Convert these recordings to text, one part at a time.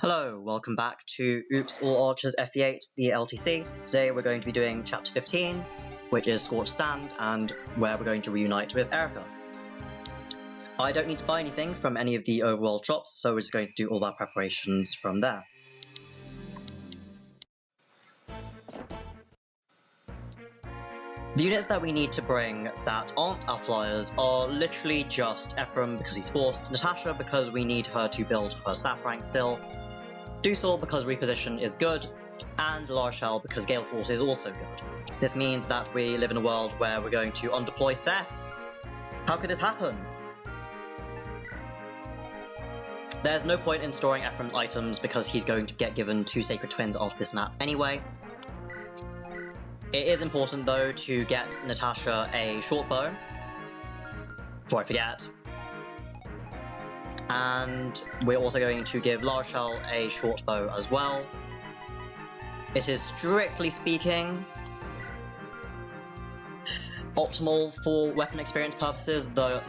Hello, welcome back to Oops All Archers FE8, the LTC. Today we're going to be doing Chapter 15, which is Scorched Sand, and where we're going to reunite with Eirika. I don't need to buy anything from any of the overworld shops, so we're just going to do all our preparations from there. The units that we need to bring that aren't our flyers are literally just Ephraim because he's forced, Natasha because we need her to build her staff rank still, Dusel because reposition is good, and L'Arachel because Galeforce is also good. This means that we live in a world where we're going to undeploy Seth. How could this happen? There's no point in storing Ephraim items because he's going to get given 2 Sacred Twins off this map anyway. It is important though to get Natasha a short bow, before I forget. And we're also going to give L'Arachel a short bow as well. It is strictly speaking optimal for weapon experience purposes, though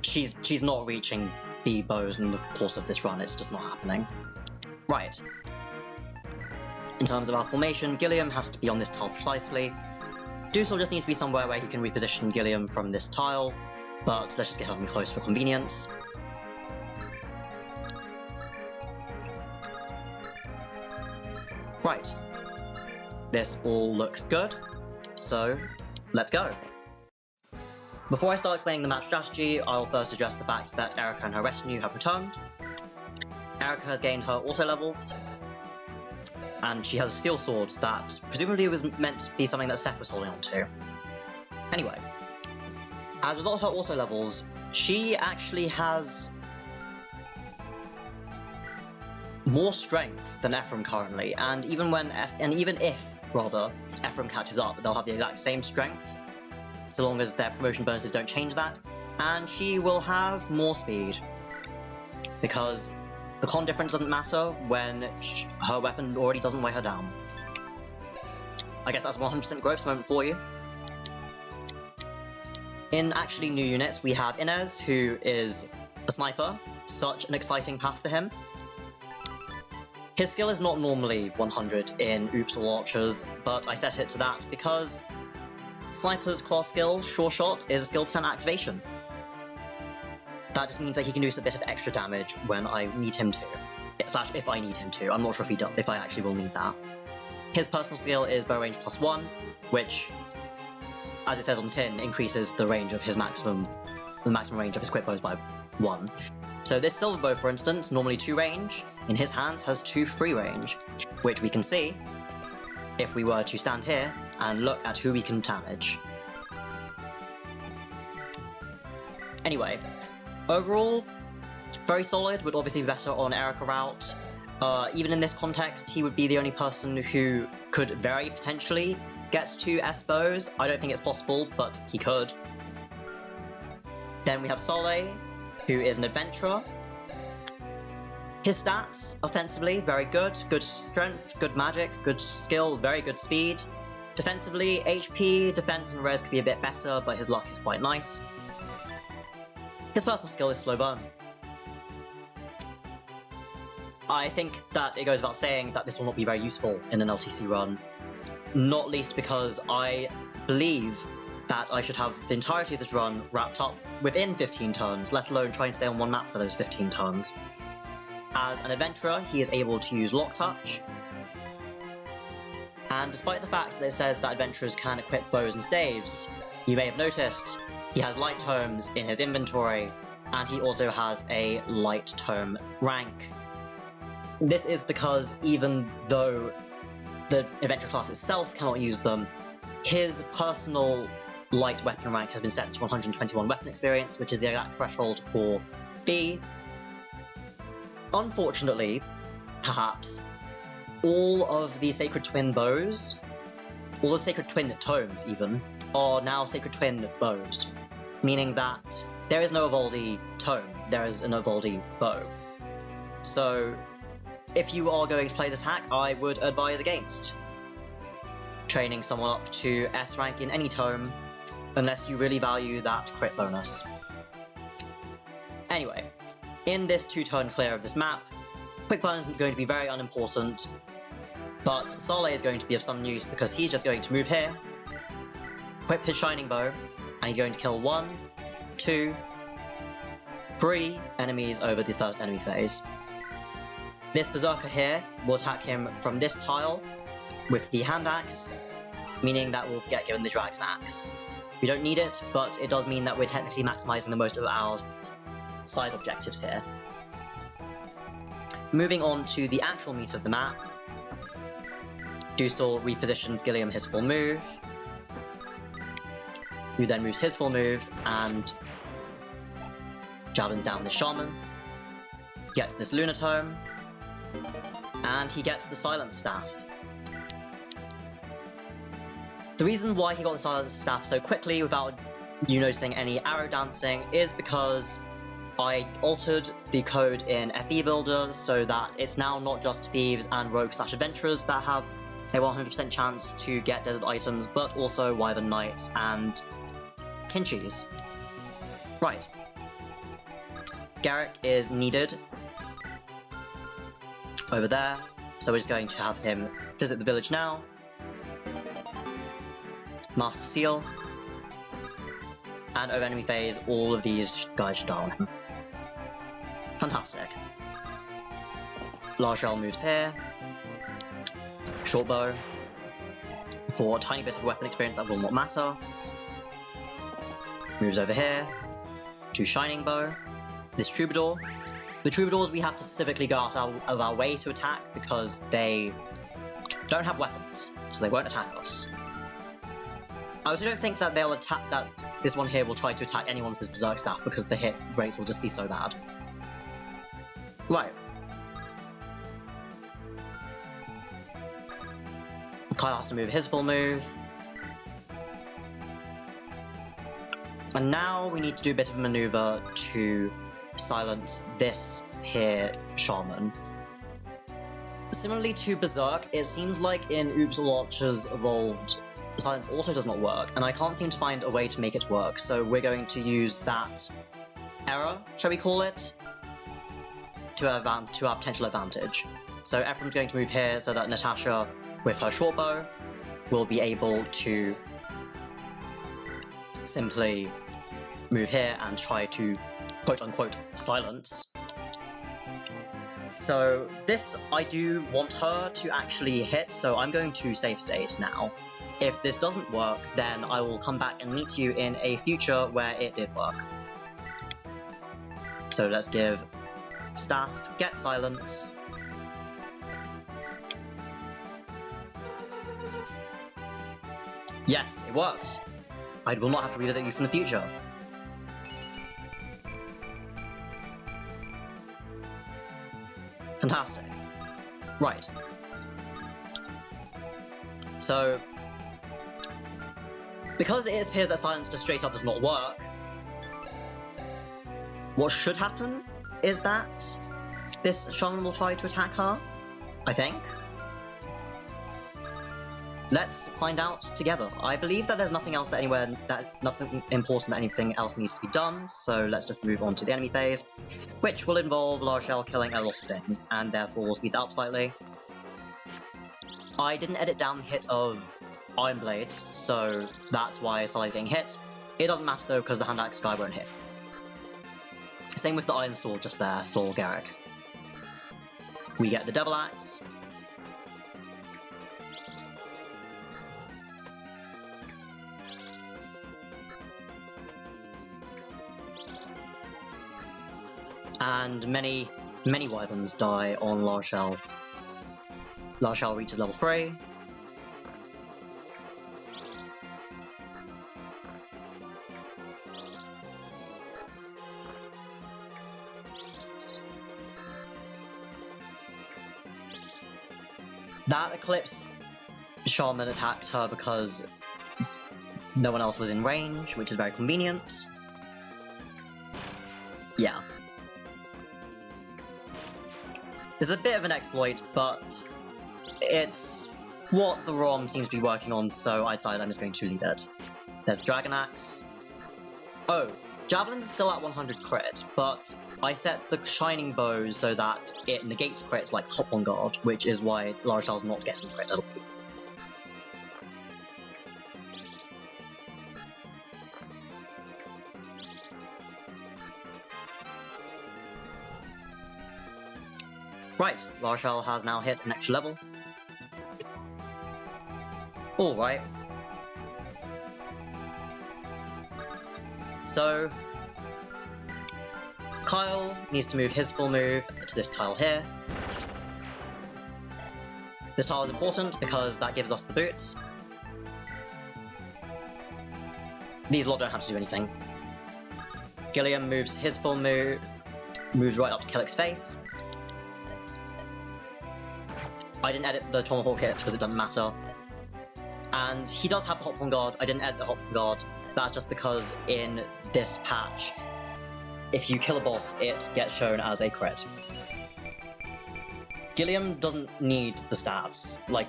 she's not reaching the bows in the course of this run, it's just not happening. Right. In terms of our formation, Gilliam has to be on this tile precisely. Dusel just needs to be somewhere where he can reposition Gilliam from this tile, but let's just get him close for convenience. Right. This all looks good, so let's go. Before I start explaining the map strategy, I'll first address the fact that Eirika and her retinue have returned. Eirika has gained her auto levels, and she has a steel sword that presumably was meant to be something that Seth was holding on to. Anyway, as a result of her auto levels, she actually has more strength than Ephraim currently, and even if Ephraim catches up, they'll have the exact same strength, so long as their promotion bonuses don't change that, and she will have more speed, because the con difference doesn't matter when her weapon already doesn't weigh her down. I guess that's a 100% growth moment for you. In actually new units, we have Inez, who is a sniper. Such an exciting path for him. His skill is not normally 100 in Oops All Archers, but I set it to that because Sniper's class skill, Sure Shot, is skill percent activation. That just means that he can do a bit of extra damage when I need him to. Slash, if I need him to. I'm not sure if I actually will need that. His personal skill is bow range +1, which, as it says on the tin, increases the range of his maximum range of his quick bows by 1. So this silver bow, for instance, normally 2 range, in his hand has 2 free range, which we can see if we were to stand here and look at who we can damage. Anyway, overall, very solid, would obviously be better on Eirika route. Even in this context, he would be the only person who could very potentially get 2 S-bows. I don't think it's possible, but he could. Then we have Saleh, who is an adventurer. His stats, offensively, very good. Good strength, good magic, good skill, very good speed. Defensively, HP, defense, and res could be a bit better, but his luck is quite nice. His personal skill is slow burn. I think that it goes without saying that this will not be very useful in an LTC run. Not least because I believe that I should have the entirety of this run wrapped up within 15 turns, let alone try and stay on one map for those 15 turns. As an adventurer, he is able to use Lock Touch, and despite the fact that it says that adventurers can equip bows and staves, you may have noticed he has light tomes in his inventory, and he also has a light tome rank. This is because even though the adventurer class itself cannot use them, his personal light weapon rank has been set to 121 weapon experience, which is the exact threshold for B. Unfortunately, perhaps, all of the Sacred Twin bows, all of the Sacred Twin tomes even, are now Sacred Twin bows, meaning that there is no Evaldi tome, there is an Evaldi bow. So, if you are going to play this hack, I would advise against training someone up to S rank in any tome, unless you really value that crit bonus. Anyway, in this 2-turn clear of this map, Quick Burn is going to be very unimportant, but Saleh is going to be of some use because he's just going to move here, equip his Shining Bow, and he's going to kill 1, 2, 3 enemies over the first enemy phase. This Berserker here will attack him from this tile with the Hand Axe, meaning that we'll get given the Dragon Axe. We don't need it, but it does mean that we're technically maximizing the most of our side objectives here. Moving on to the actual meat of the map, Dusel repositions Gilliam his full move, who then moves his full move and javelins down the Shaman, gets this Lunatome, and he gets the Silence Staff. The reason why he got the Silence Staff so quickly without you noticing any arrow dancing is because I altered the code in FE Builder so that it's now not just thieves and rogue/adventurers that have a 100% chance to get desert items, but also Wyvern Knights and Kinchies. Right. Garrick is needed over there, so we're just going to have him visit the village now. Master Seal. And over enemy phase, all of these guys should die on him. Fantastic. L'Arachel moves here. Short bow. For a tiny bit of weapon experience that will not matter. Moves over here. To Shining Bow. This Troubadour. The Troubadours we have to specifically go out of our way to attack because they don't have weapons, so they won't attack us. I also don't think that they'll attack that this one here will try to attack anyone with his Berserk Staff because the hit rates will just be so bad. Right. Kyle has to move his full move. And now we need to do a bit of a maneuver to silence this here Shaman. Similarly to Berserk, it seems like in Oops L'Arachel's Evolved, Silence also does not work, and I can't seem to find a way to make it work, so we're going to use that error, shall we call it, to our potential advantage. So Ephraim's going to move here so that Natasha, with her short bow, will be able to simply move here and try to quote-unquote silence. So this, I do want her to actually hit, so I'm going to save state now. If this doesn't work, then I will come back and meet you in a future where it did work. So let's give Staff get silence. Yes, it worked. I will not have to revisit you from the future. Fantastic. Right. So, because it appears that silence just straight up does not work, what should happen is that this Shaman will try to attack her, I think. Let's find out together. I believe that there's nothing else nothing important that anything else needs to be done, so let's just move on to the enemy phase, which will involve L'Arachel killing a lot of things, and therefore will speed that up slightly. I didn't edit down the hit of Iron Blades, so that's why Saleh getting hit. It doesn't matter though, because the Hand Axe guy won't hit. Same with the Iron Sword just there for Garrick. We get the Devil Axe. And many Wyverns die on L'Arachel. L'Arachel reaches level 3. That Eclipse Shaman attacked her because no one else was in range, which is very convenient. Yeah. It's a bit of an exploit, but it's what the ROM seems to be working on, so I decided I'm just going to leave it. There's the Dragon Axe. Oh, Javelins is still at 100 crit, but I set the Shining Bow so that it negates crits like Hop on Guard, which is why L'Arachel's not getting crit at all. Right, L'Arachel has now hit an extra level. Alright. So, Kyle needs to move his full move to this tile here. This tile is important because that gives us the boots. These lot don't have to do anything. Gilliam moves his full move, moves right up to Kellick's face. I didn't edit the Tomahawk hit because it doesn't matter. And he does have the Hop on Guard. I didn't edit the Hop on Guard. That's just because in this patch, if you kill a boss, it gets shown as a crit. Gilliam doesn't need the stats. Like,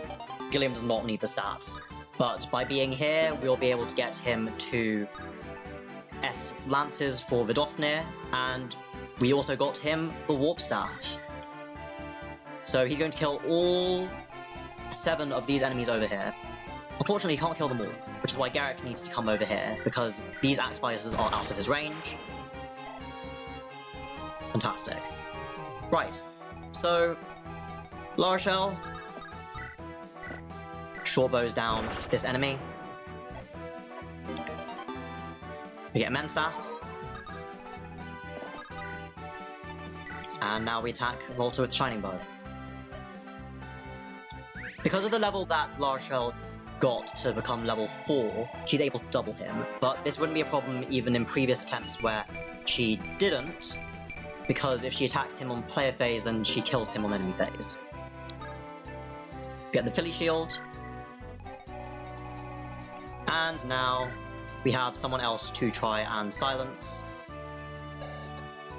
Gilliam does not need the stats. But by being here, we'll be able to get him to S Lances for Vidofnir, and we also got him the Warp Staff. So he's going to kill all 7 of these enemies over here. Unfortunately, he can't kill them all, which is why Garrick needs to come over here, because these Axe Spicers are out of his range. Fantastic. Right, so L'Arachel short bows down this enemy. We get Men's Staff. And now we attack Volta with Shining Bow. Because of the level that L'Arachel got to become level 4, she's able to double him, but this wouldn't be a problem even in previous attempts where she didn't, because if she attacks him on player phase, then she kills him on enemy phase. Get the Philly Shield. And now we have someone else to try and silence.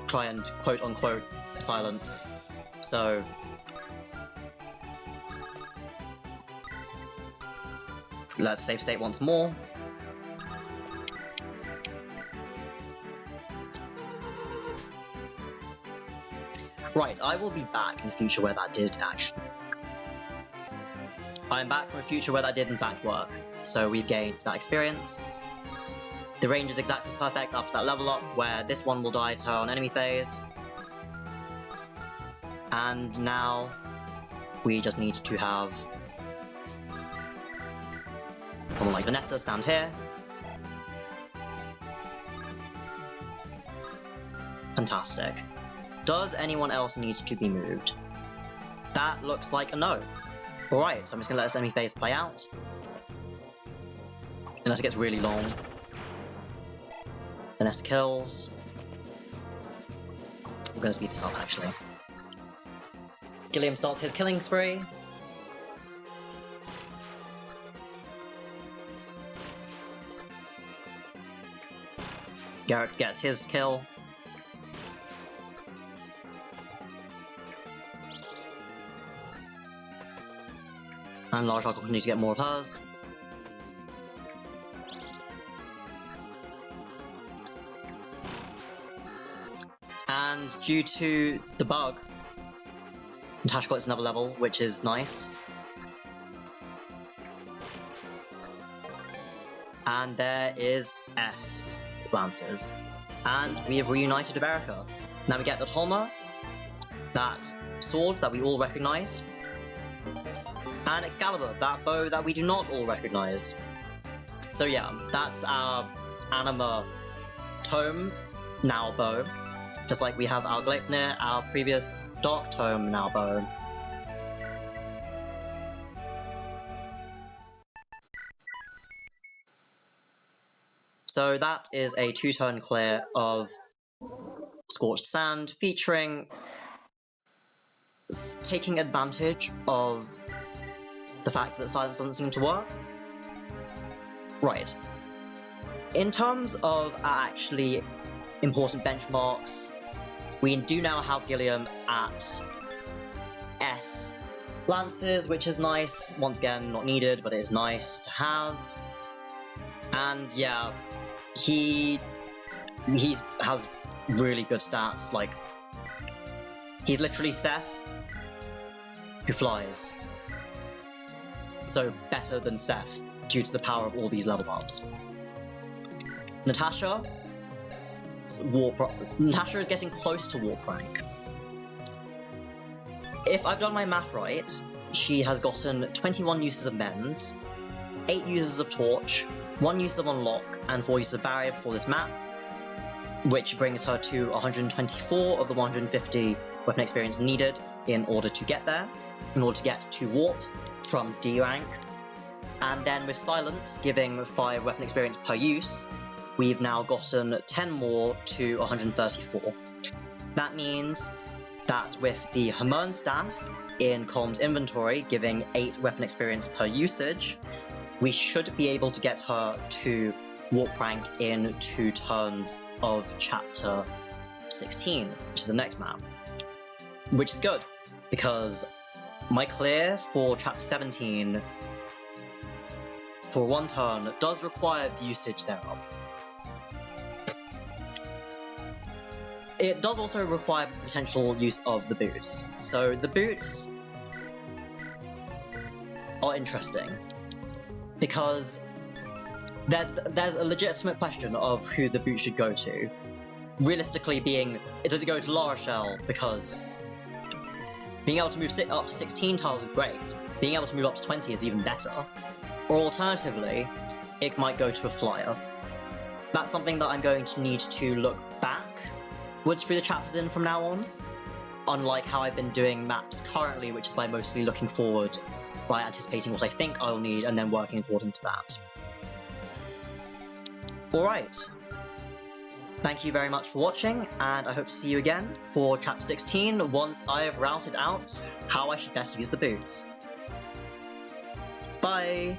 Try and quote-unquote silence. So let's save state once more. Right, I will be back in the future where that did actually work. I'm back from a future where that did in fact work, so we've gained that experience. The range is exactly perfect after that level up, where this one will die to her on enemy phase. And now we just need to have someone like Vanessa stand here. Fantastic. Does anyone else need to be moved? That looks like a no. Alright, so I'm just gonna let this enemy phase play out. Unless it gets really long. Vanessa kills. I'm gonna speed this up actually. Gilliam starts his killing spree. Garrick gets his kill. And L'Arachel continues to get more of hers. And due to the bug, Natasha got another level, which is nice. And there is S Lancers. And we have reunited with Eirika. Now we get the Tolma, that sword that we all recognise, and Excalibur, that bow that we do not all recognise. So yeah, that's our Anima Tome, now bow. Just like we have our Gleipnir, our previous Dark Tome, now bow. So that is a 2-turn clear of Scorched Sand, featuring taking advantage of the fact that silence doesn't seem to work. Right. In terms of our actually important benchmarks, we do now have Gilliam at S Lances, which is nice. Once again, not needed, but it is nice to have. And yeah, he has really good stats, like He's literally Seth, who flies. So better than Seth, due to the power of all these level ups. Natasha is getting close to warp rank. If I've done my math right, she has gotten 21 uses of Mend, 8 uses of Torch, 1 use of Unlock, and 4 uses of Barrier before this map, which brings her to 124 of the 150 weapon experience needed in order to get there, in order to get to Warp from D rank. And then with Silence giving 5 weapon experience per use, we've now gotten 10 more to 134. That means that with the Hamern staff in Colm's inventory giving 8 weapon experience per usage, we should be able to get her to warp rank in 2 turns of Chapter 16, which is the next map. Which is good, because my clear for Chapter 17 for 1 turn does require the usage thereof. It does also require potential use of the boots. So the boots are interesting, because there's a legitimate question of who the boot should go to. Realistically being, does it go to L'Arachel, because being able to move up to 16 tiles is great, being able to move up to 20 is even better. Or alternatively, it might go to a flyer. That's something that I'm going to need to look backwards through the chapters in from now on, unlike how I've been doing maps currently, which is by mostly looking forward by anticipating what I think I'll need and then working according to that. Alright, thank you very much for watching, and I hope to see you again for Chapter 16 once I have routed out how I should best use the boots. Bye!